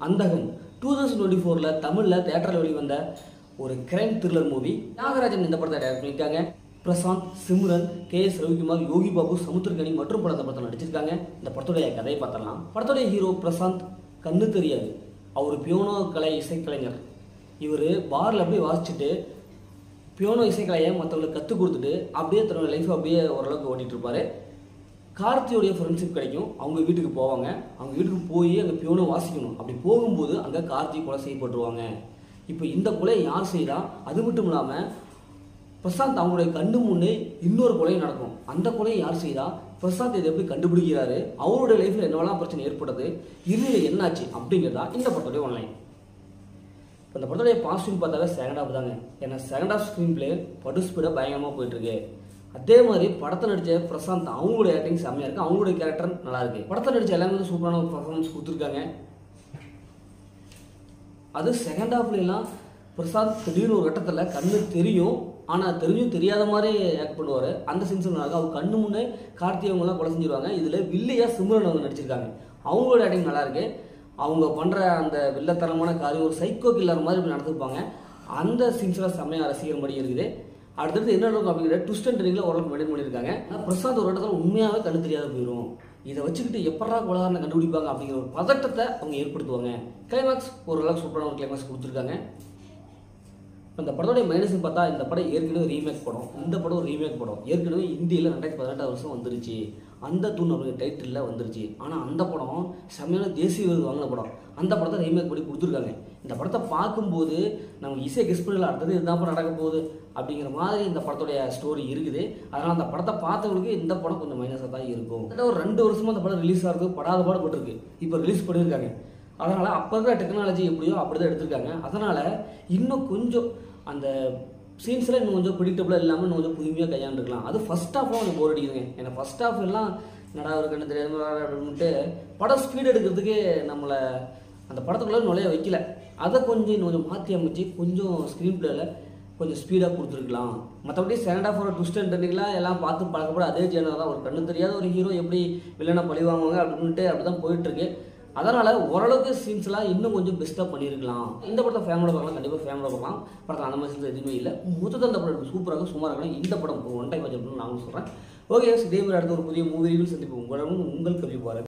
அந்தகன் 2024ல தமிழ்ல தியேட்டர்ல வெளிவந்த ஒரு கிரைம் த்ரில்லர் மூவி. நாகராஜன் இந்த படத்தை டைரக்ட் பண்ணிருக்காங்க. பிரசாந்த், சிம்ரன், கே.எஸ். ரவிக்குமார், யோகி பாபு, சமுத்திரகனி மற்றும் பல படத்தில் நடிச்சிருக்காங்க. இந்த படத்துடைய கதையை பார்த்தலாம். படத்துடைய ஹீரோ பிரசாந்த் கண்ணு தெரியாது. அவர் பியோனோ கலை இசைக்கலைஞர். இவர் பார்ல அப்படியே வாசிச்சுட்டு பியோனோ இசைக்கலையை மற்றவங்களுக்கு கற்றுக் கொடுத்துட்டு அப்படியே தன்னோட லைஃப் அப்படியே ஓரளவுக்கு ஓட்டிட்டு இருப்பாரு. கார்த்தியோடைய ஃப்ரெண்ட்ஷிப் கிடைக்கும். அவங்க வீட்டுக்கு போவாங்க. அவங்க வீட்டுக்கு போய் அங்கே பியோனோ வாசிக்கணும். அப்படி போகும்போது அங்கே கார்த்தி கொலை செய்யப்பட்டுருவாங்க. இப்போ இந்த கொலை யார் செய்தா? அது மட்டும் இல்லாமல் பிரசாந்த் அவங்களுடைய கண்ணு முன்னே இன்னொரு கொலையும் நடக்கும். அந்த கொலையை யார் செய்தா? பிரசாந்த் இதை எப்படி கண்டுபிடிக்கிறாரு? அவருடைய லைஃப்பில் என்னவெல்லாம் பிரச்சனை ஏற்படுது, இறுதியில் என்னாச்சு அப்படிங்கிறதா இந்த படத்துடைய ஒன்லைன். இப்போ இந்த படத்துடைய பாசிட்டிவ் பார்த்தாவே செகண்ட் ஹாஃப் தாங்க. ஏன்னா செகண்ட் ஹாஃப் ஸ்க்ரீன் பிளே படு ஸ்பீடாக பயங்கரமாக போயிட்டுருக்கு. அதே மாதிரி படத்தை நடித்த பிரசாந்த் அவங்களுடைய ஆக்டிங் செம்மையாக இருக்குது. அவங்களுடைய கேரக்டர் நல்லா இருக்கு. படத்தை நடித்த எல்லாமே வந்து சூப்பரான ஒரு பர்ஃபார்மன்ஸ் கொடுத்துருக்காங்க. அது செகண்ட் ஹாஃப்லாம் பிரசாந்த் திடீர்னு ஒரு கட்டத்தில் கண்ணு தெரியும், ஆனால் தெரிஞ்சும் தெரியாத மாதிரி ஆக்ட் பண்ணுவார். அந்த சீன்ஸ் நல்லா அவங்க கண்ணு முன்னே கார்த்தி அவங்களாம் கொலை செஞ்சிருவாங்க. இதில் வில்லையா சிம்ரன் அவங்க நடிச்சிருக்காங்க. அவங்களோட ஆக்டிங் நல்லா இருக்கு. அவங்க பண்ணுற அந்த வில்லத்தனமான காரியம் ஒரு சைக்கோ கில்லர் மாதிரி நடந்துருப்பாங்க. அந்த சீன்ஸ்லாம் செம்மையாக ரசிக்கிற மாதிரி இருக்குது. அடுத்தது என்ன இருக்கும் அப்படிங்கிற ட்விஸ்ட் அண்ட் டர்னிங்கில் ஓரளவுக்கு மெயின்டைன் பண்ணியிருக்காங்க. ஆனால் பிரசாந்த் ஒரு இடத்துல உண்மையாகவே கண்ணு தெரியாத போயிடும். இதை வச்சுக்கிட்டு எப்படா கொலகாரனை கண்டுபிடிப்பாங்க அப்படிங்கிற ஒரு பதட்டத்தை அவங்க ஏற்படுத்துவாங்க. கிளைமேக்ஸ் ஓரளவுக்கு சூப்பரான ஒரு கிளைமேக்ஸ் கொடுத்துருக்காங்க. இந்த படத்தோடைய மைனஸ்ன்னு பார்த்தா இந்த படம் ஏற்கனவே ரீமேக் படம். இந்த படம் ஒரு ரீமேக் படம். ஏற்கனவே இந்தியில் 2018 வந்துருச்சு. அந்த தூண் அப்படிங்கிற டைட்டிலில் வந்துருச்சு. ஆனால் அந்த படம் செம்மையான தேசிய விருது வாங்கின படம். அந்த படத்தை ரீமேக் பண்ணி கொடுத்துருக்காங்க. இந்த படத்தை பார்க்கும்போது நம்ம இசை கெஸ் பண்ணல, அடுத்தது இதுதான் படம் நடக்க போகுது அப்படிங்கிற மாதிரி இந்த படத்துடைய ஸ்டோரி இருக்குது. அதனால் அந்த படத்தை பார்த்தவங்களுக்கு இந்த படம் கொஞ்சம் மைனஸாக தான் இருக்கும். ஒரு 2 வருஷமாக அந்த படம் ரிலீஸ் ஆகிறதுக்கு படாத பாடுபட்டுருக்கு. இப்போ ரிலீஸ் பண்ணியிருக்காங்க. அதனால் அப்போ இருக்கிற டெக்னாலஜி எப்படியோ அப்படி தான் எடுத்திருக்காங்க. அதனால் இன்னும் கொஞ்சம் அந்த சீன்ஸ்லாம் இன்னும் கொஞ்சம் ப்ரிடிக்டபிளாக இல்லாமல் இன்னும் கொஞ்சம் புதுமையாக கையாண்டுருக்கலாம். அது ஃபஸ்ட் ஹாஃப்லாம் கொஞ்சம் போர் அடிக்குதுங்க. ஏன்னா ஃபஸ்ட் ஹாஃப் எல்லாம் நடா ஒரு கண்ணு தெரியாத அப்படின்ட்டு படம் ஸ்பீட் எடுக்கிறதுக்கு நம்மளை அந்த படத்துக்குள்ளே நுழைய வைக்கல. அதை கொஞ்சம் இன்னும் கொஞ்சம் மாற்றி அமைச்சு கொஞ்சம் ஸ்க்ரீன் பிளேயில் கொஞ்சம் ஸ்பீடாக கொடுத்துருக்கலாம். மற்றபடி செகண்ட் ஹாஃப் ஒரு ட்விஸ்ட் அண்ட் டர்னிங்லாம் எல்லாம் பார்த்து பழக்கப்பட அதே ஜேனர் தான். ஒரு கண்ணு தெரியாத ஒரு ஹீரோ எப்படி வில்லனை பழி வாங்குவாங்க அப்படின்ட்டு அப்படி தான் போயிட்டுருக்கு. அதனால் ஓரளவுக்கு சீன்ஸ்லாம் இன்னும் கொஞ்சம் பெஸ்ட்டாக பண்ணியிருக்கலாம். இந்த படத்தை ஃபேமிலியோட பார்க்கலாம், கண்டிப்பாக ஃபேமிலியோட பார்க்கலாம். படத்தில் அந்த மாதிரி சீன்ஸ் எதுவுமே இல்லை. மொத்தத்தில் அந்த படம் சூப்பராக சுமாராக இந்த படம் ஒன் டைம் வச்சு அப்படின்னு நான் சொல்கிறேன். ஓகே, இதே மாதிரி அடுத்த ஒரு புதிய மூவி ரிவ்யூ சந்திப்போம். உங்களுடன் உங்கள் கல்வி பாருங்கள்.